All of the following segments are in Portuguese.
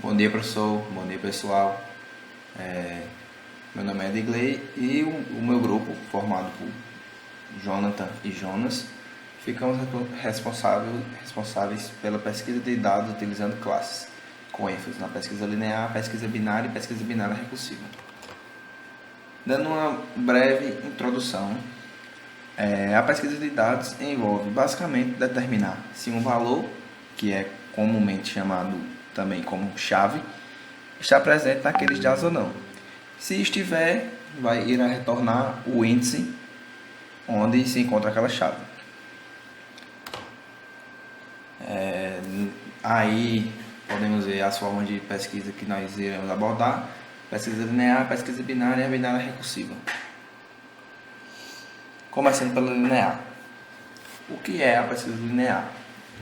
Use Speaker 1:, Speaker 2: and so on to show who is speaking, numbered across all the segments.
Speaker 1: Bom dia, professor. Bom dia, pessoal. Meu nome é Edgley e o meu grupo, formado por Jonathan e Jonas, ficamos responsáveis pela pesquisa de dados utilizando classes, com ênfase na pesquisa linear, pesquisa binária e pesquisa binária recursiva. Dando uma breve introdução, a pesquisa de dados envolve basicamente determinar se um valor, que é comumente chamado também como chave, está presente naqueles dados ou não. Se estiver, irá retornar o índice onde se encontra aquela chave. Aí podemos ver as formas de pesquisa que nós iremos abordar: pesquisa linear, pesquisa binária e a binária recursiva. Começando pela linear. O que é a pesquisa linear?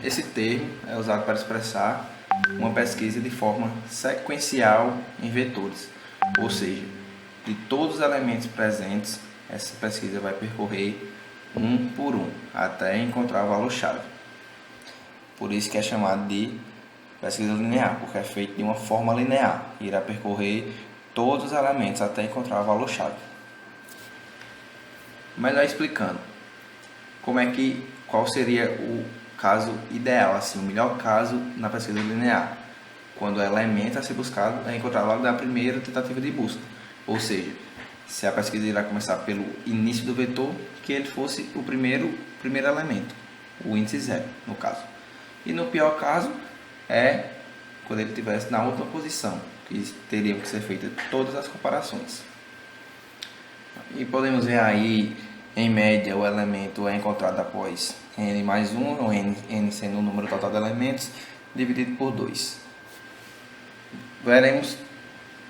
Speaker 1: Esse termo é usado para expressar uma pesquisa de forma sequencial em vetores, ou seja, de todos os elementos presentes, essa pesquisa vai percorrer um por um até encontrar o valor-chave. Por isso que é chamado de pesquisa linear, porque é feito de uma forma linear, irá percorrer todos os elementos até encontrar o valor-chave. Melhor explicando, qual seria o caso ideal, assim, o melhor caso na pesquisa linear, quando o elemento a ser buscado é encontrado logo da primeira tentativa de busca, ou seja, se a pesquisa irá começar pelo início do vetor, que ele fosse o primeiro elemento, o índice 0, no caso. E no pior caso, é quando ele estivesse na última posição, que teriam que ser feitas todas as comparações. E podemos ver aí, em média, o elemento é encontrado após n mais 1, ou n sendo o número total de elementos, dividido por 2. Veremos,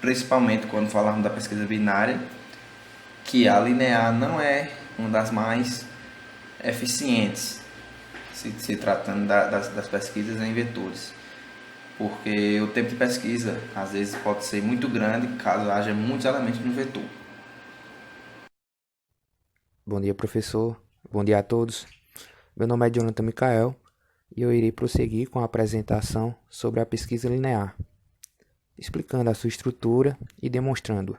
Speaker 1: principalmente quando falarmos da pesquisa binária, que a linear não é uma das mais eficientes, se tratando das pesquisas em vetores, porque o tempo de pesquisa às vezes pode ser muito grande caso haja muitos elementos no vetor.
Speaker 2: Bom dia, professor. Bom dia a todos. Meu nome é Jonathan Micael e eu irei prosseguir com a apresentação sobre a pesquisa linear, explicando a sua estrutura e demonstrando.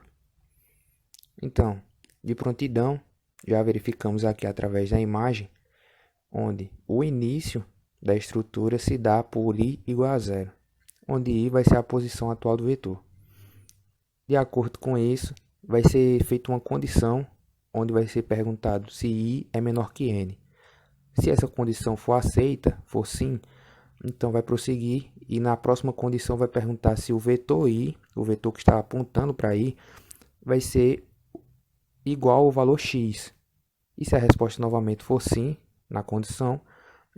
Speaker 2: Então, de prontidão, já verificamos aqui através da imagem, onde o início da estrutura se dá por i igual a zero, onde i vai ser a posição atual do vetor. De acordo com isso, vai ser feita uma condição onde vai ser perguntado se i é menor que n. Se essa condição for aceita, for sim, então vai prosseguir e na próxima condição vai perguntar se o vetor i, o vetor que está apontando para i, vai ser igual ao valor x. E se a resposta novamente for sim, na condição,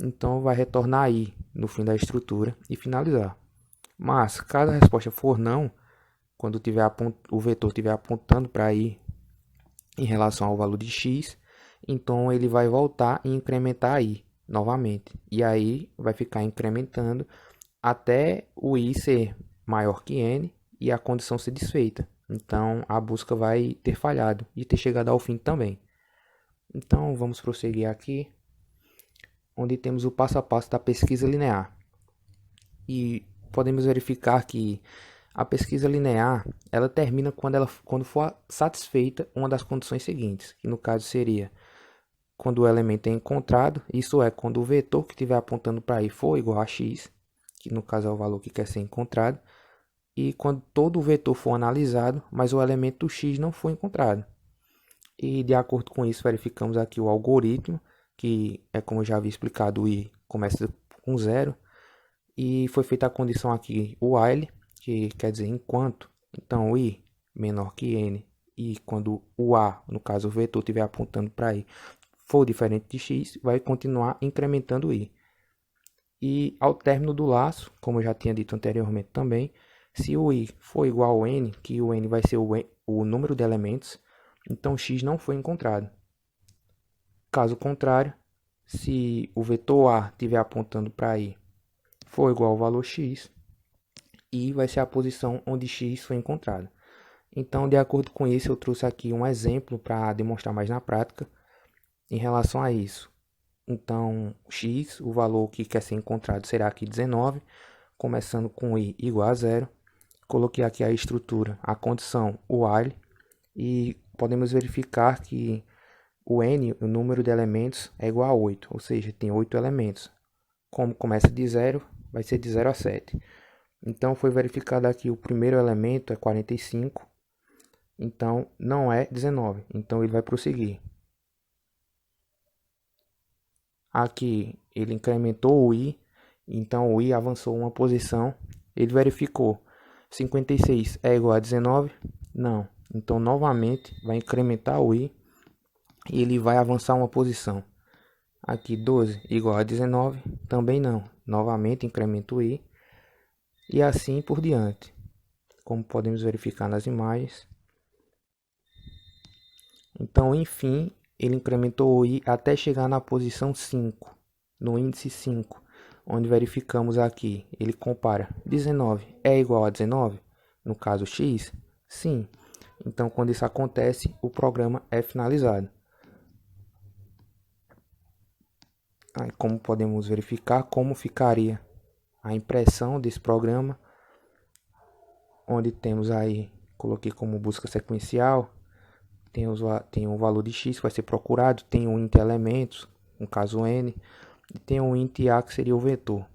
Speaker 2: então vai retornar i no fim da estrutura e finalizar. Mas, caso a resposta for não, quando o vetor estiver apontando para i em relação ao valor de x, então ele vai voltar e incrementar i novamente. E aí vai ficar incrementando até o i ser maior que n e a condição ser desfeita. Então a busca vai ter falhado e ter chegado ao fim também. Então vamos prosseguir aqui, onde temos o passo a passo da pesquisa linear. E podemos verificar que a pesquisa linear, ela termina quando for satisfeita uma das condições seguintes, que no caso seria quando o elemento é encontrado, isso é, quando o vetor que estiver apontando para i for igual a x, que no caso é o valor que quer ser encontrado, e quando todo o vetor for analisado, mas o elemento x não for encontrado. E de acordo com isso, verificamos aqui o algoritmo, que é como eu já havia explicado, o i começa com zero, e foi feita a condição aqui, o while, que quer dizer enquanto, então o i menor que n, e quando o a, no caso o vetor, estiver apontando para i, for diferente de x, vai continuar incrementando i. E ao término do laço, como eu já tinha dito anteriormente também, se o i for igual ao n, que o n vai ser o número de elementos, então x não foi encontrado. Caso contrário, se o vetor a estiver apontando para i for igual ao valor x, i vai ser a posição onde x foi encontrado. Então, de acordo com isso, eu trouxe aqui um exemplo para demonstrar mais na prática em relação a isso. Então, x, o valor que quer ser encontrado será aqui 19, começando com i igual a zero. Coloquei aqui a estrutura, a condição while, e podemos verificar que o n, o número de elementos, é igual a 8, ou seja, tem 8 elementos. Como começa de 0, vai ser de 0 a 7. Então foi verificado aqui o primeiro elemento é 45, então não é 19, então ele vai prosseguir. Aqui ele incrementou o i, então o i avançou uma posição, ele verificou 56 é igual a 19? Não, então novamente vai incrementar o i e ele vai avançar uma posição. Aqui 12 igual a 19, também não, novamente incrementa o i e assim por diante, como podemos verificar nas imagens. Então, enfim, ele incrementou o i até chegar na posição 5, no índice 5, onde verificamos aqui, ele compara 19 é igual a 19, no caso x? Sim. Então, quando isso acontece, o programa é finalizado. Aí, como podemos verificar como ficaria a impressão desse programa, onde temos aí, coloquei como busca sequencial, tem um valor de x que vai ser procurado, tem um int elementos, no caso n, e tem um int a que seria o vetor.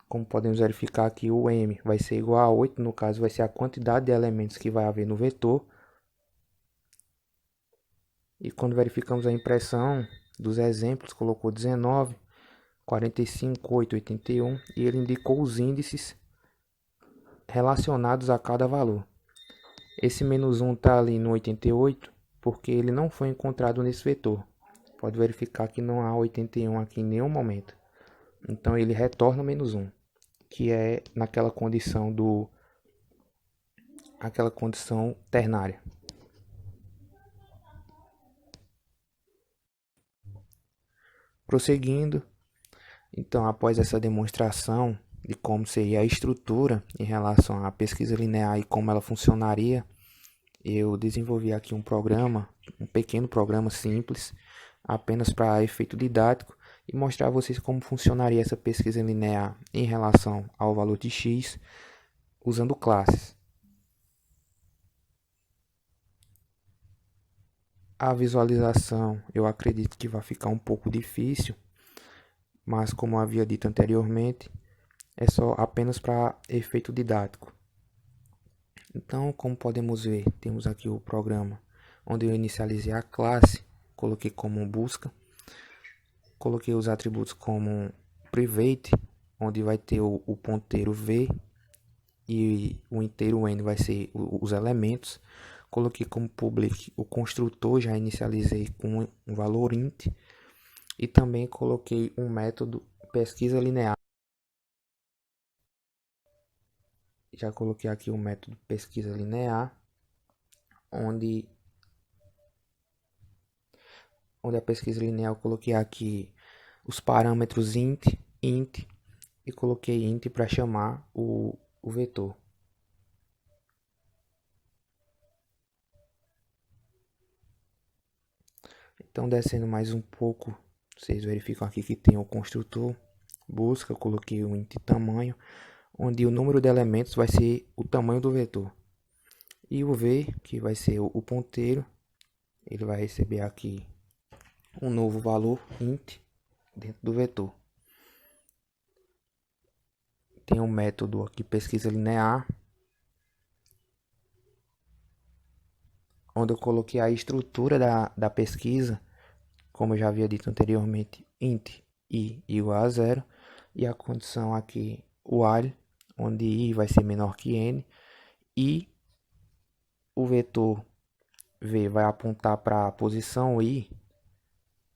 Speaker 2: Como podemos verificar aqui, o m vai ser igual a 8, no caso vai ser a quantidade de elementos que vai haver no vetor. E quando verificamos a impressão dos exemplos, colocou 19, 45, 8, 81 e ele indicou os índices relacionados a cada valor. Esse menos 1 está ali no 88 porque ele não foi encontrado nesse vetor. Pode verificar que não há 81 aqui em nenhum momento. Então ele retorna menos 1, que é naquela condição aquela condição ternária. Prosseguindo, então após essa demonstração de como seria a estrutura em relação à pesquisa linear e como ela funcionaria, eu desenvolvi aqui um programa, um pequeno programa simples, apenas para efeito didático, e mostrar a vocês como funcionaria essa pesquisa linear em relação ao valor de x, usando classes. A visualização eu acredito que vai ficar um pouco difícil, mas como eu havia dito anteriormente, é só apenas para efeito didático. Então, como podemos ver, temos aqui o programa onde eu inicializei a classe, coloquei como busca, coloquei os atributos como private, onde vai ter o ponteiro v e o inteiro n vai ser os elementos. Coloquei como public o construtor, já inicializei com um valor int, e também coloquei um método pesquisa linear. Já coloquei aqui o método pesquisa linear, onde a pesquisa linear eu coloquei aqui os parâmetros int e coloquei int para chamar o vetor. Então, descendo mais um pouco, vocês verificam aqui que tem o construtor busca, eu coloquei o int tamanho, onde o número de elementos vai ser o tamanho do vetor. E o v, que vai ser o ponteiro, ele vai receber aqui um novo valor int dentro do vetor. Tem um método aqui pesquisa linear, onde eu coloquei a estrutura da pesquisa, como eu já havia dito anteriormente, int i igual a 0, e a condição aqui while, onde i vai ser menor que n, e o vetor v vai apontar para a posição i,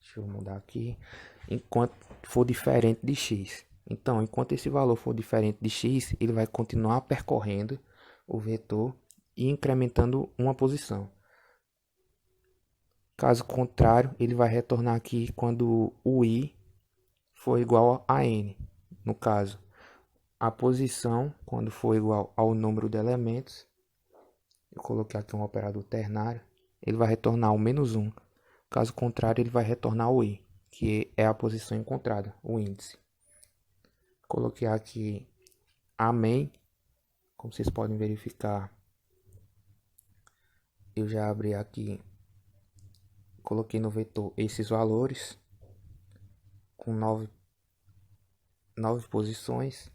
Speaker 2: deixa eu mudar aqui, enquanto for diferente de x. Então, enquanto esse valor for diferente de x, ele vai continuar percorrendo o vetor e incrementando uma posição. Caso contrário, ele vai retornar aqui quando o i for igual a n. No caso, a posição, quando for igual ao número de elementos, eu coloquei aqui um operador ternário, ele vai retornar o menos 1. Caso contrário, ele vai retornar o i, que é a posição encontrada, o índice. Coloquei aqui a main, Como vocês podem verificar, eu já abri aqui, coloquei no vetor esses valores com nove posições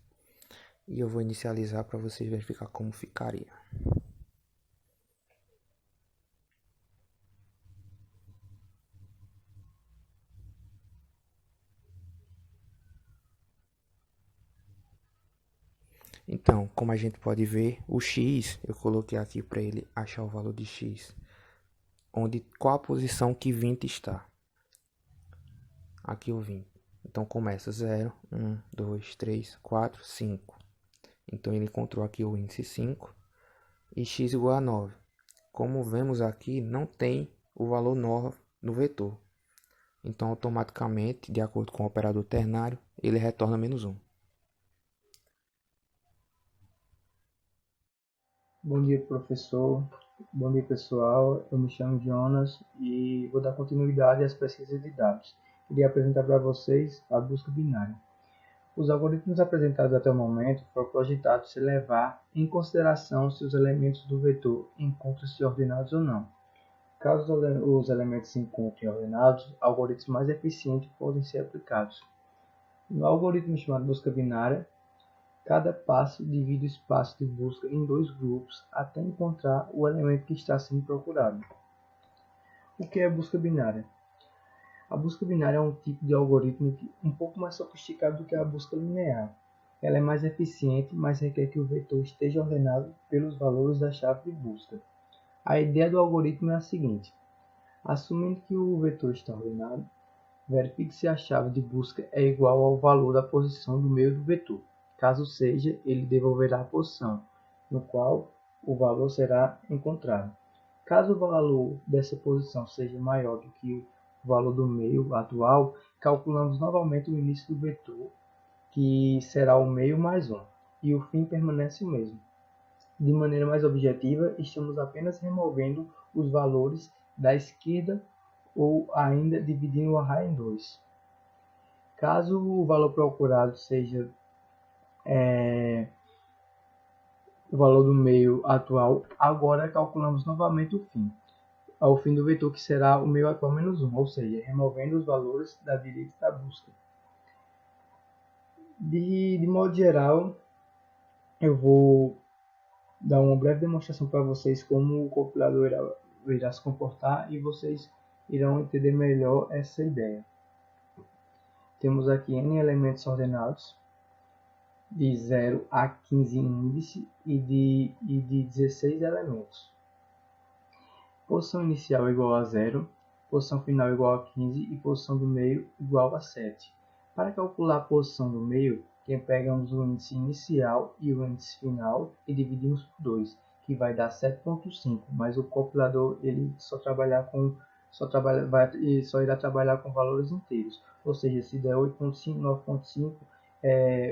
Speaker 2: e eu vou inicializar para vocês verificar como ficaria. Então, como a gente pode ver, o x, eu coloquei aqui para ele achar o valor de x, qual a posição que 20 está. Aqui o 20. Então começa 0, 1, 2, 3, 4, 5. Então ele encontrou aqui o índice 5 e x igual a 9. Como vemos aqui, não tem o valor 9 no vetor. Então automaticamente, de acordo com o operador ternário, ele retorna menos 1.
Speaker 3: Bom dia, professor. Bom dia, pessoal. Eu me chamo Jonas e vou dar continuidade às pesquisas de dados. Queria apresentar para vocês a busca binária. Os algoritmos apresentados até o momento foram projetados sem levar em consideração se os elementos do vetor encontram-se ordenados ou não. Caso os elementos se encontrem ordenados, algoritmos mais eficientes podem ser aplicados. No algoritmo chamado busca binária, cada passo divide o espaço de busca em dois grupos até encontrar o elemento que está sendo procurado. O que é a busca binária? A busca binária é um tipo de algoritmo um pouco mais sofisticado do que a busca linear. Ela é mais eficiente, mas requer que o vetor esteja ordenado pelos valores da chave de busca. A ideia do algoritmo é a seguinte: assumindo que o vetor está ordenado, verifique se a chave de busca é igual ao valor da posição do meio do vetor. Caso seja, ele devolverá a posição, no qual o valor será encontrado. Caso o valor dessa posição seja maior do que o valor do meio atual, calculamos novamente o início do vetor, que será o meio mais 1, e o fim permanece o mesmo. De maneira mais objetiva, estamos apenas removendo os valores da esquerda ou ainda dividindo o array em 2. Caso o valor procurado seja o valor do meio atual, agora calculamos novamente o fim, ao fim do vetor que será o meio atual menos 1, ou seja, removendo os valores da direita da busca. De modo geral, eu vou dar uma breve demonstração para vocês como o compilador irá se comportar e vocês irão entender melhor essa ideia. Temos aqui n elementos ordenados, de 0 a 15 índice e de 16 elementos. Posição inicial igual a 0, posição final igual a 15 e posição do meio igual a 7. Para calcular a posição do meio, pegamos o índice inicial e o índice final e dividimos por 2, que vai dar 7.5, mas o compilador ele só irá trabalhar com valores inteiros, ou seja, se der 8.5, 9.5,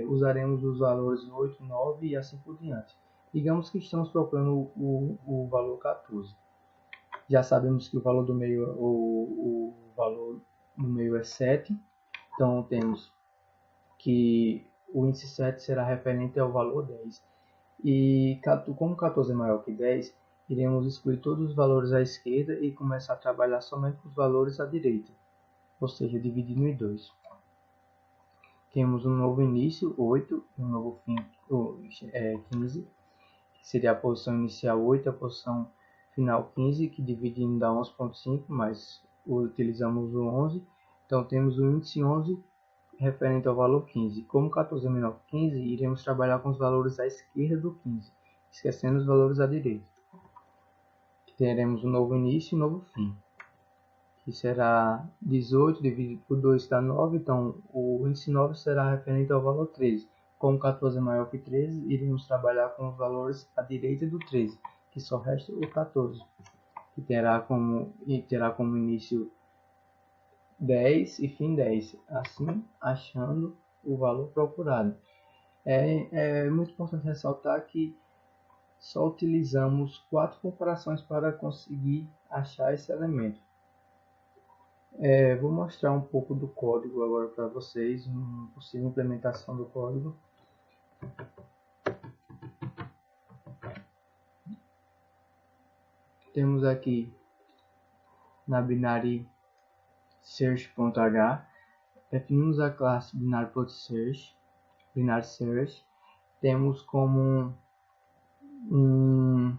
Speaker 3: usaremos os valores 8, 9 e assim por diante. Digamos que estamos procurando o valor 14. Já sabemos que o valor do meio, o valor do meio é 7, então temos que o índice 7 será referente ao valor 10. E como 14 é maior que 10, iremos excluir todos os valores à esquerda e começar a trabalhar somente com os valores à direita, ou seja, dividindo em 2. Temos um novo início, 8, e um novo fim, 15, que seria a posição inicial 8, a posição final 15, que dividindo dá 11.5, mas utilizamos o 11. Então temos o índice 11 referente ao valor 15. Como 14 é menor que 15, iremos trabalhar com os valores à esquerda do 15, esquecendo os valores à direita. Teremos um novo início e um novo fim, que será 18 dividido por 2 dá 9, então o índice 9 será referente ao valor 13. Como 14 é maior que 13, iremos trabalhar com os valores à direita do 13, que só resta o 14, que terá como início 10 e fim 10, assim achando o valor procurado. É muito importante ressaltar que só utilizamos 4 comparações para conseguir achar esse elemento. Vou mostrar um pouco do código agora para vocês, uma possível implementação do código. temos aqui na binary search.h, definimos a classe binary.search, binary search, temos como um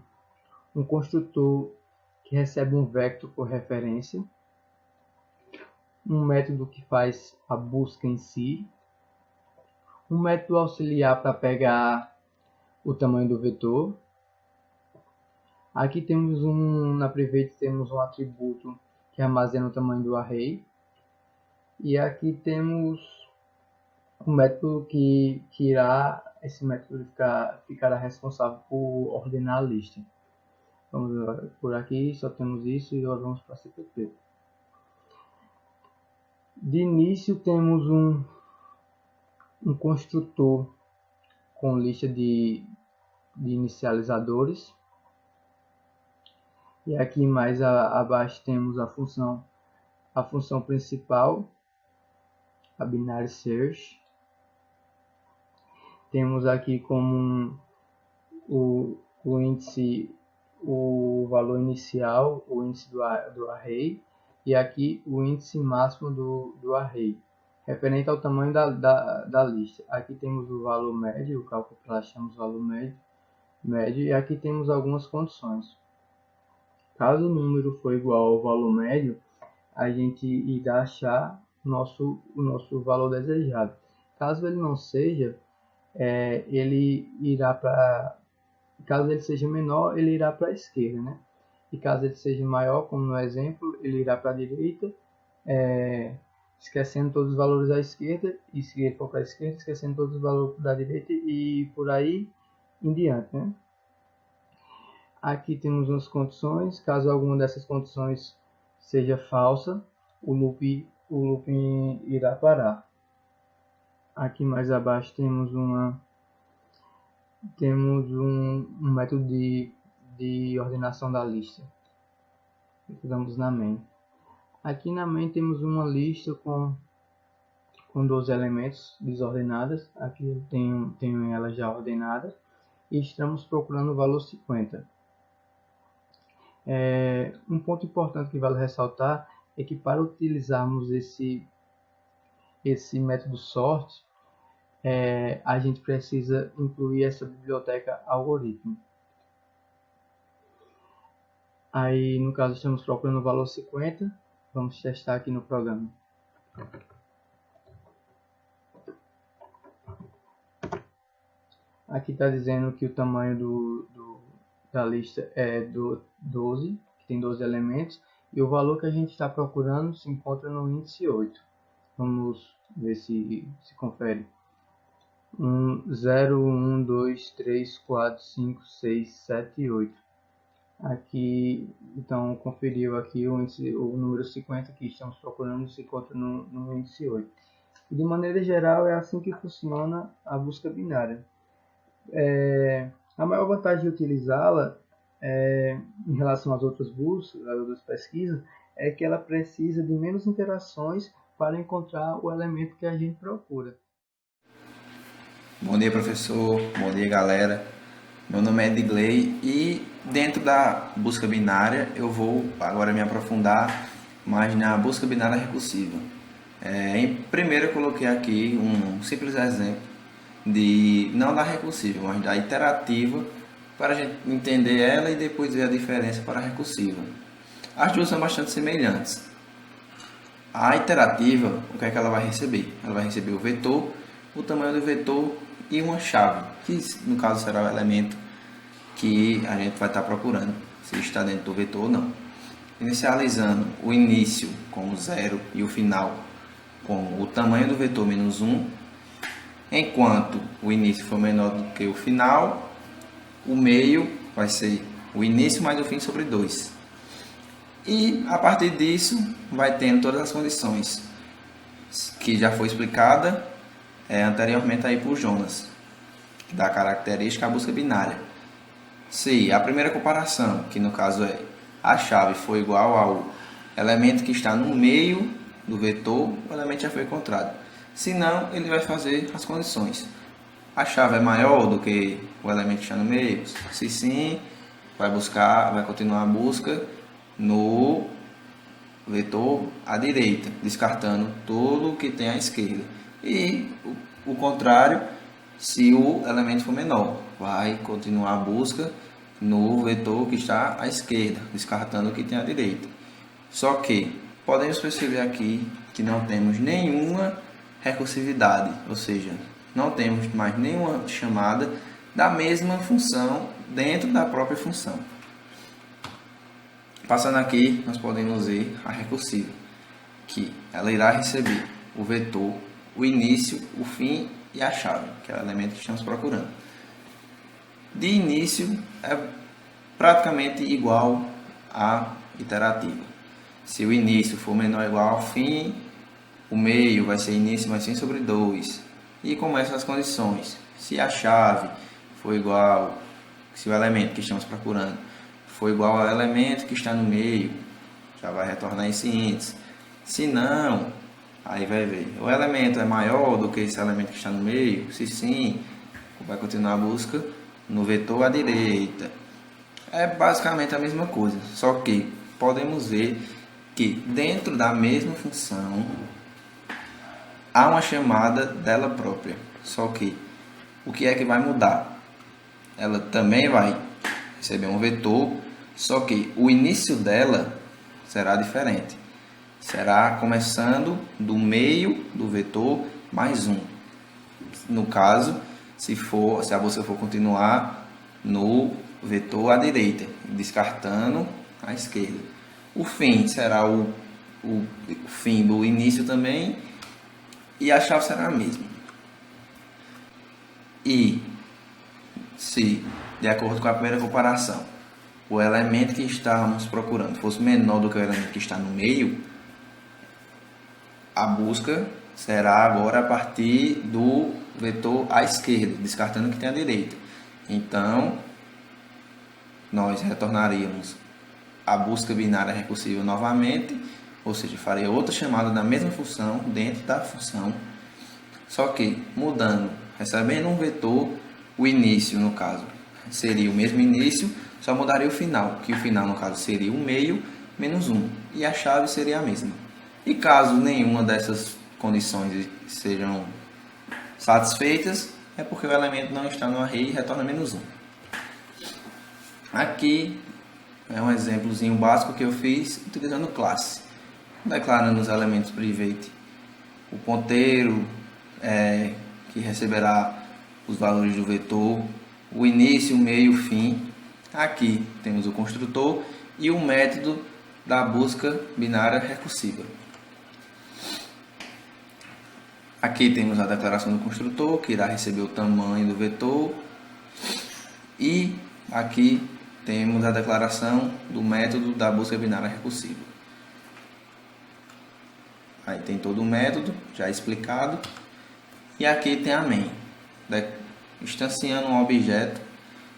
Speaker 3: construtor que recebe um vector por referência, um método que faz a busca em si, um método auxiliar para pegar o tamanho do vetor. Aqui temos na private temos um atributo que armazena o tamanho do array. E aqui temos um método que irá, esse método ficará responsável por ordenar a lista. Vamos por aqui, só temos isso e agora vamos para CPP. De início temos um construtor com lista de inicializadores. E aqui mais abaixo temos a função principal, a binary search. Temos aqui como o índice, o valor inicial, o índice do array, e aqui o índice máximo do array, referente ao tamanho da lista. Aqui temos o valor médio, o cálculo que achamos o valor médio, e aqui temos algumas condições. Caso o número for igual ao valor médio, a gente irá achar o nosso valor desejado. Caso ele não seja, caso ele seja menor, ele irá para a esquerda, né? E caso ele seja maior, como no exemplo, ele irá para a direita, esquecendo todos os valores à esquerda, e se ele for para a esquerda, esquecendo todos os valores da direita, e por aí em diante, né? Aqui temos umas condições. Caso alguma dessas condições seja falsa, o loop irá parar. Aqui mais abaixo temos um método de ordenação da lista. Vamos na main. Aqui na main temos uma lista com 12 elementos desordenadas. Aqui eu tenho ela já ordenada e estamos procurando o valor 50. Um ponto importante que vale ressaltar é que para utilizarmos esse método sort, a gente precisa incluir essa biblioteca algoritmo. Aí no caso estamos procurando o valor 50, vamos testar aqui no programa. Aqui está dizendo que o tamanho da lista é 12, que tem 12 elementos, e o valor que a gente está procurando se encontra no índice 8. Vamos ver se confere. 0, 1, 2, 3, 4, 5, 6, 7 e 8. Aqui, então, conferiu aqui o número 50 que estamos procurando se encontra no índice 8. E de maneira geral, é assim que funciona a busca binária. A maior vantagem de utilizá-la em relação às outras buscas, às outras pesquisas, é que ela precisa de menos interações para encontrar o elemento que a gente procura.
Speaker 1: Bom dia, professor. Bom dia, galera. Meu nome é Edgley e dentro da busca binária eu vou agora me aprofundar mais na busca binária recursiva. Primeiro eu coloquei aqui um simples exemplo não da recursiva, mas da iterativa, para a gente entender ela e depois ver a diferença para a recursiva. As duas são bastante semelhantes. A iterativa, o que é que ela vai receber? Ela vai receber o vetor, o tamanho do vetor e uma chave, que no caso será o elemento que a gente vai estar procurando, se está dentro do vetor ou não. Inicializando o início com 0 e o final com o tamanho do vetor menos 1, enquanto o início for menor do que o final, o meio vai ser o início mais o fim sobre 2. E a partir disso vai tendo todas as condições que já foi explicada anteriormente aí por Jonas, da característica da busca binária. Se a primeira comparação, que no caso é a chave, for igual ao elemento que está no meio do vetor, o elemento já foi encontrado. Se não, ele vai fazer as condições. A chave é maior do que o elemento que está no meio? Se sim, vai continuar a busca no vetor à direita, descartando tudo que tem à esquerda. E o contrário, se o elemento for menor, vai continuar a busca no vetor que está à esquerda, descartando o que tem à direita. Só que podemos perceber aqui que não temos nenhuma recursividade, ou seja, não temos mais nenhuma chamada da mesma função dentro da própria função. Passando aqui, nós podemos ver a recursiva, que ela irá receber o vetor, o início, o fim e a chave, que é o elemento que estamos procurando. De início é praticamente igual à iterativa. Se o início for menor ou igual ao fim, o meio vai ser início mais fim sobre 2. E começam as condições. Se a chave for igual, se o elemento que estamos procurando for igual ao elemento que está no meio, já vai retornar esse índice. Se não, aí vai ver. O elemento é maior do que esse elemento que está no meio? Se sim, vai continuar a busca no vetor à direita. É basicamente a mesma coisa, só que podemos ver que dentro da mesma função há uma chamada dela própria. Só que o que é que vai mudar? Ela também vai receber um vetor, só que o início dela será diferente. Será começando do meio do vetor mais 1. No caso, se a busca for continuar no vetor à direita, descartando à esquerda. O fim será o fim do início também, e a chave será a mesma. E se, de acordo com a primeira comparação, o elemento que estávamos procurando fosse menor do que o elemento que está no meio, a busca será agora a partir do vetor à esquerda, descartando o que tem à direita. Então, nós retornaríamos a busca binária recursiva novamente, ou seja, faria outra chamada da mesma função dentro da função, só que mudando, recebendo um vetor, o início, no caso, seria o mesmo início, só mudaria o final, que o final, no caso, seria o meio menos 1, e a chave seria a mesma. E caso nenhuma dessas condições sejam satisfeitas, é porque o elemento não está no array e retorna menos 1. Aqui é um exemplozinho básico que eu fiz utilizando classe, declarando os elementos private, o ponteiro que receberá os valores do vetor, o início, o meio, o fim. Aqui temos o construtor e o método da busca binária recursiva. Aqui temos a declaração do construtor, que irá receber o tamanho do vetor, e aqui temos a declaração do método da busca binária recursiva. Aí tem todo o método já explicado, e aqui tem a main, instanciando um objeto,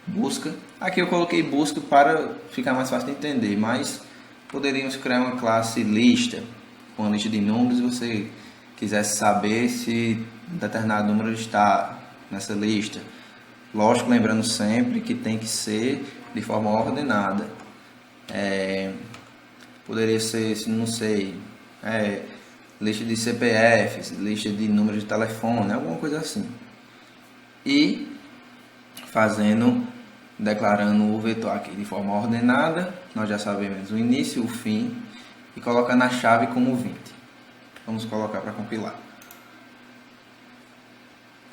Speaker 1: busca. Aqui eu coloquei busca para ficar mais fácil de entender, mas poderíamos criar uma classe lista, com uma lista de números, se você quisesse saber se determinado número está nessa lista. Lógico, lembrando sempre que tem que ser de forma ordenada. Poderia ser, se não sei, lista de CPFs, lista de números de telefone, alguma coisa assim. E declarando o vetor aqui de forma ordenada, nós já sabemos o início, o fim, e colocando a chave como 20. Vamos colocar para compilar.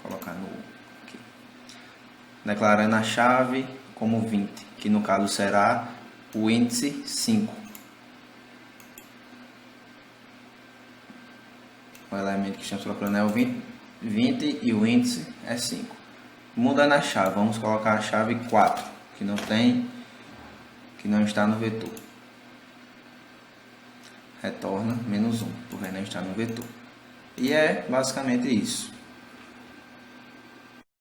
Speaker 1: Colocar aqui. Declarando a chave como 20, que no caso será o índice 5. O elemento que estamos procurando é o 20 e o índice é 5. Mudando a chave, vamos colocar a chave 4, que não está no vetor. Retorna menos 1, porque não está no vetor. E é basicamente isso.